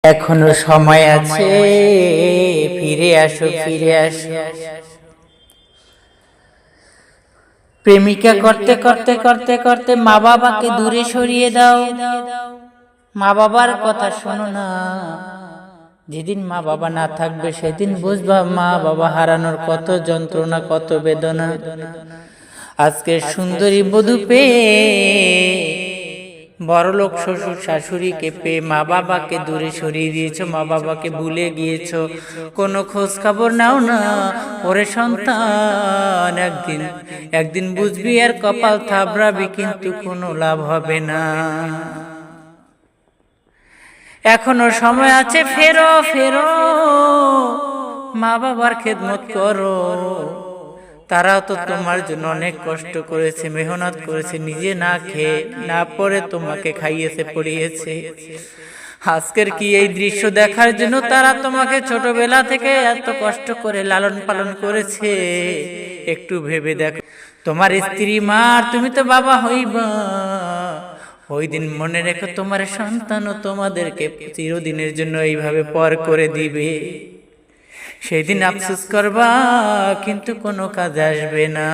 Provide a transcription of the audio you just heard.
এখনো সময় আছে, ফিরে আসো, ফিরে আসো। প্রেমিকা করতে করতে করতে করতে মা বাবাকে দূরে সরিয়ে দাও। মা বাবার কথা শোনো না। যেদিন মা বাবা না থাকবে সেদিন বুঝবা মা বাবা হারানোর কত যন্ত্রণা, কত বেদনা। আজকে সুন্দরী বধূ পেয়ে, বড়লোক শ্বশুর শাশুড়িকে পেয়ে মা বাবাকে দূরে সরিয়ে দিয়েছো, মা বাবাকে ভুলে গিয়েছো, কোনো খোঁজ খবর নাও না। ওরে সন্তান, একদিন একদিন বুঝবি আর কপাল থাবড়াবি, কিন্তু কোনো লাভ হবে না। এখনো সময় আছে, ফেরো ফেরো, মা বাবার খেদমত করো। তারাও তো তোমার জন্য অনেক কষ্ট করেছে, মেহনত করেছে, নিজে না খেয়ে না পরে তোমাকে খাইয়েছে, পড়িয়েছে। আজকের কি এই দৃশ্য দেখার জন্য তারা তোমাকে ছোটবেলা থেকে এত কষ্ট করে লালন পালন করেছে? একটু ভেবে দেখো, তোমার স্ত্রী মা, তুমি তো বাবা হইবা। ওই দিন মনে রেখো, তোমার সন্তানও তোমাদেরকে চিরদিনের জন্য এইভাবে পর করে দিবে। সেদিন আফসোস করবা, কিন্তু কোনো কাজ আসবে না।